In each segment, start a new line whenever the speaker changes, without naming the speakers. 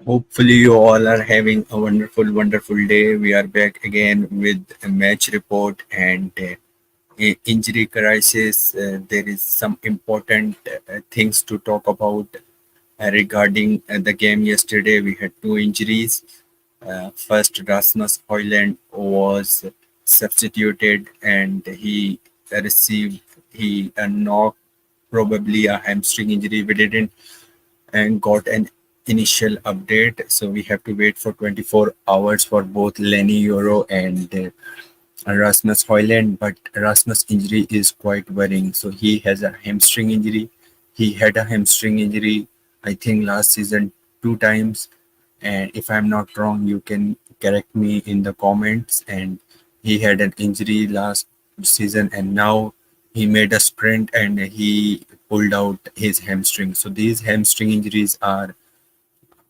Hopefully, you all are having a wonderful, wonderful day. We are back again with a match report and injury crisis. There is some important things to talk about regarding the game yesterday. We had two injuries. First, Rasmus Højlund was substituted and he received a knock, probably a hamstring injury. We didn't and got an initial update. So we have to wait for 24 hours for both Lenny Euro and Rasmus Højlund. But Rasmus' injury is quite worrying. So he has a hamstring injury. He had a hamstring injury, I think, last season two times. And if I'm not wrong, you can correct me in the comments. And he had an injury last season, and now he made a sprint and he pulled out his hamstring. So these hamstring injuries are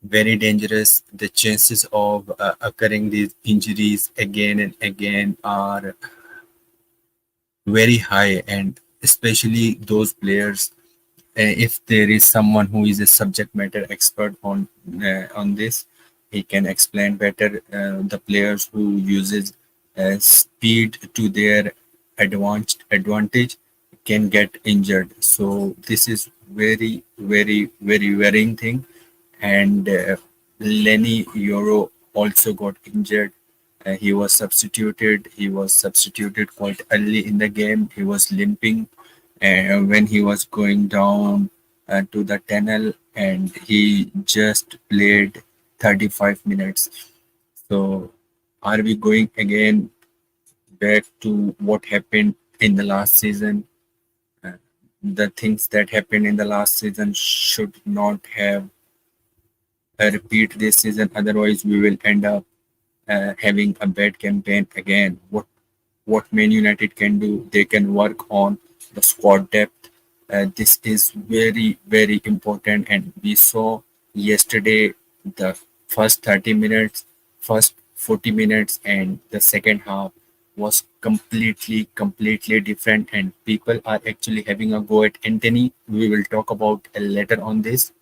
very dangerous. The chances of occurring these injuries again and again are very high, and especially those players. If there is someone who is a subject matter expert on this, he can explain better. The players who uses speed to their advantage can get injured. So this is very, very, very worrying thing. And Lenny Euro also got injured. He was substituted. He was substituted quite early in the game. He was limping when he was going down to the tunnel, and he just played 35 minutes. So, are we going again back to what happened in the last season? Uh, the things that happened in the last season should not have repeat this season. Otherwise, we will end up having a bad campaign again. What Man United can do, they can work on the squad depth. This is very, very important, and we saw yesterday the first 30 minutes, first 40 minutes, and the second half was completely different. And people are actually having a go at Anthony. We will talk about later on this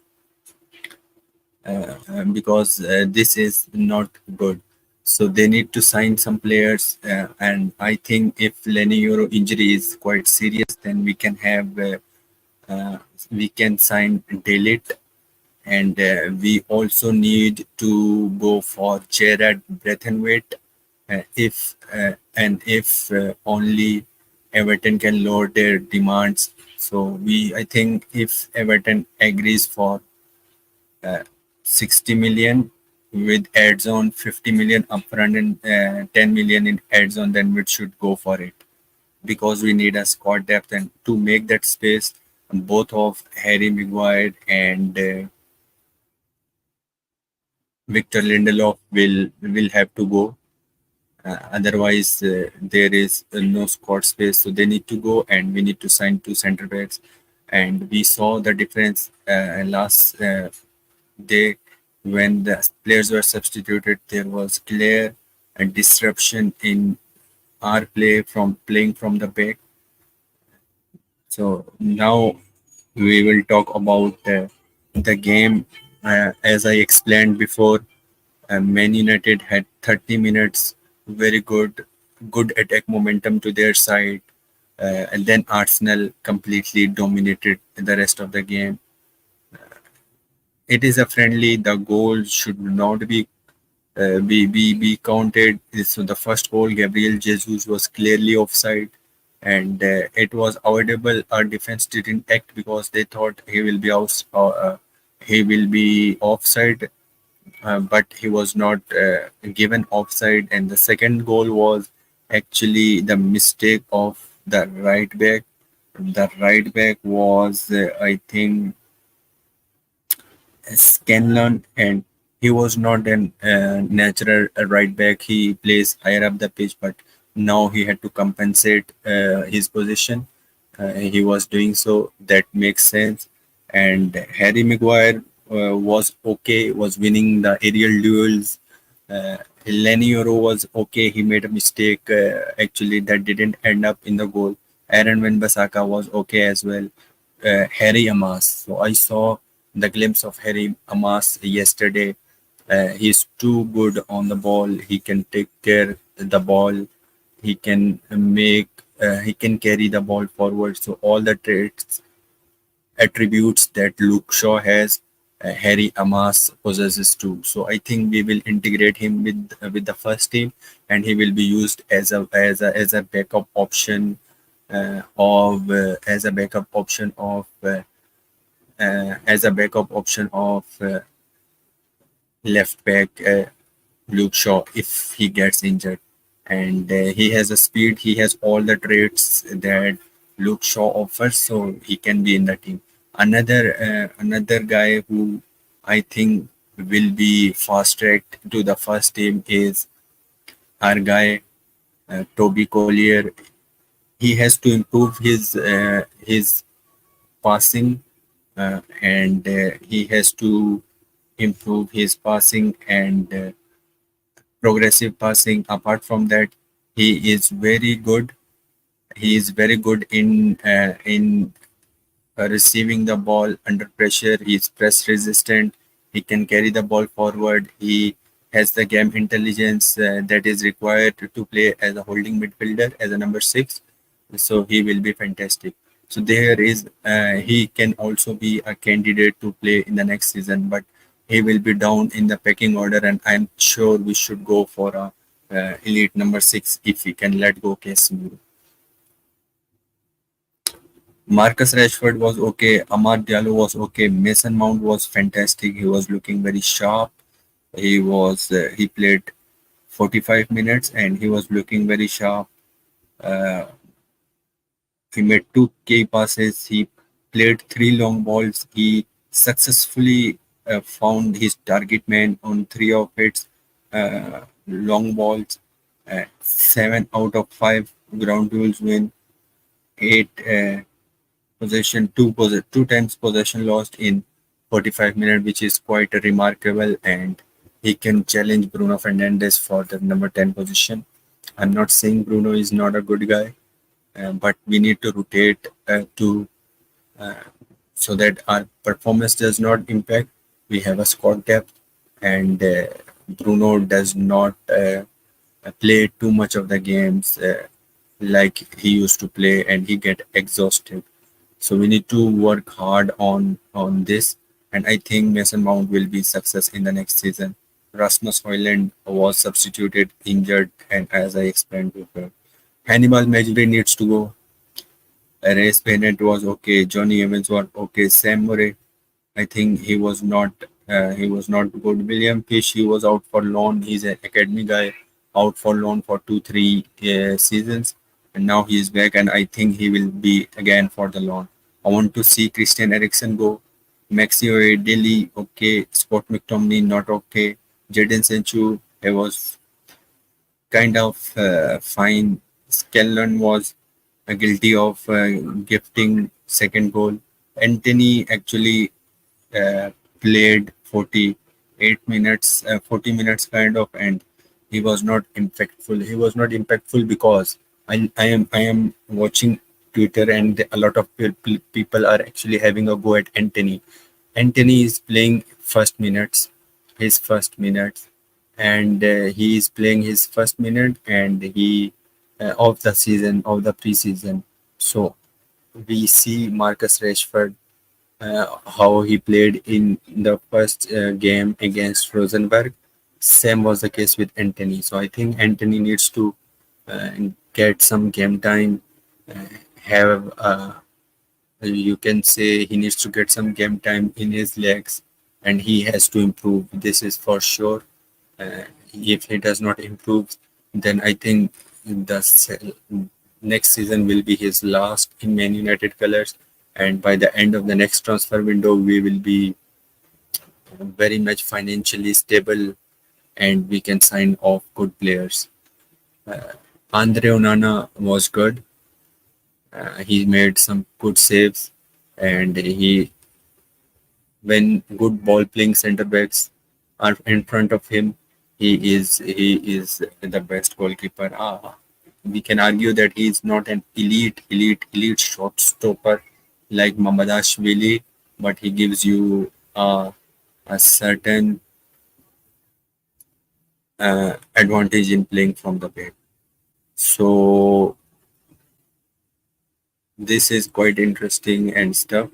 because this is not good. So they need to sign some players, and I think if Lenny Euro injury is quite serious, then we can sign Delete, and we also need to go for Gerard Breathenwaite if only Everton can lower their demands. So I think if Everton agrees for 60 million with ads on 50 million upfront and 10 million in ads on, then we should go for it because we need a squad depth. And to make that space, both of Harry Maguire and Victor Lindelof will have to go. Otherwise, there is no squad space. So they need to go, and we need to sign two center backs. And we saw the difference last day when the players were substituted. There was clear and disruption in our play from playing from the back. So now we will talk about the game. As I explained before, Man United had 30 minutes, very good attack momentum to their side, and then Arsenal completely dominated the rest of the game. It is a friendly. The goal should not be counted. So the first goal, Gabriel Jesus was clearly offside, and it was avoidable. Our defense didn't act because they thought he will be offside, but he was not given offside. And the second goal was actually the mistake of the right back. The right back was, I think, Scanlon, and he was not an natural right back. He plays higher up the pitch, but now he had to compensate his position. He was doing so. That makes sense. And Harry Maguire was okay, was winning the aerial duels. Lenny Euro was okay. He made a mistake. Actually, that didn't end up in the goal. Aaron Wan-Bissaka was okay as well. Harry Amas. So I saw the glimpse of Harry Amas yesterday. He's too good on the ball. He can take care the ball. He can make. He can carry the ball forward. So all the traits attributes that Luke Shaw has, Harry Amas possesses too. So I think we will integrate him with the first team, and he will be used as a backup option of as a backup option of as a backup option of left back Luke Shaw if he gets injured. And he has a speed, he has all the traits that Luke Shaw offers, so he can be in the team. Another guy who I think will be fast tracked to the first team is our guy Toby Collier. He has to improve his passing and he has to improve his passing and progressive passing. Apart from that, he is very good. He is very good in receiving the ball under pressure. He is press resistant. He can carry the ball forward. He has the game intelligence that is required to play as a holding midfielder, as a number six. So he will be fantastic. So there is he can also be a candidate to play in the next season, but he will be down in the pecking order, and I'm sure we should go for a elite number six if we can let go Casemiro. Marcus Rashford was okay. Amad Diallo was okay. Mason Mount was fantastic. He was looking very sharp. He played 45 minutes and he was looking very sharp. Uh, he made two key passes. He played three long balls. He successfully found his target man on three of its long balls. 7 out of 5 ground duels win. 8 two times possession lost in 45 minutes, which is quite remarkable, and he can challenge Bruno Fernandes for the number 10 position. I'm not saying Bruno is not a good guy, but we need to rotate to so that our performance does not impact. We have a squad depth, and Bruno does not play too much of the games like he used to play, and he get exhausted. So we need to work hard on this, and I think Mason Mount will be success in the next season. Rasmus Højlund was substituted injured, and as I explained before, Hannibal Mejbri needs to go. Reyes Bennett was okay. Johnny Evans was okay. Sam Murray, I think he was not good. William Fish, he was out for loan. He's an academy guy, out for loan for 2 3 seasons, and now he is back, and I think he will be again for the loan. I want to see Christian Eriksen go. Maxio Daly, okay. Scott McTominay, not okay. Jadon Sancho, he was kind of fine. Scanlon was guilty of gifting second goal. Anthony actually played 48 minutes, 40 minutes kind of, and he was not impactful. He was not impactful because I am watching Twitter, and a lot of people are actually having a go at Anthony. Anthony is playing his first minutes, and he is playing his first minute, and he of the season of the preseason. So we see Marcus Rashford how he played in the first game against Rosenberg. Same was the case with Anthony. So I think Anthony needs to uh, get some game time, uh, have you can say he needs to get some game time in his legs, and he has to improve. This is for sure. If he does not improve, then I think next season will be his last in Man United colors, and by the end of the next transfer window, we will be very much financially stable, and we can sign off good players. Andre Onana was good. He made some good saves, and when good ball playing center backs are in front of him, he is the best goalkeeper. We can argue that he is not an elite shot stopper. like Mamadashvili, but he gives you a certain advantage in playing from the back. So this is quite interesting and stuff.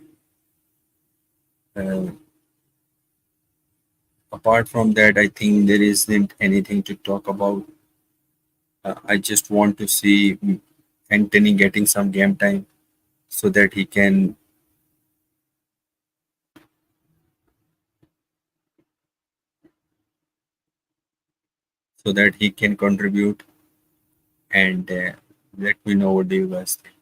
Uh, Apart from that, I think there isn't anything to talk about. I just want to see Anthony getting some game time so that he can contribute and let me know what do you guys think.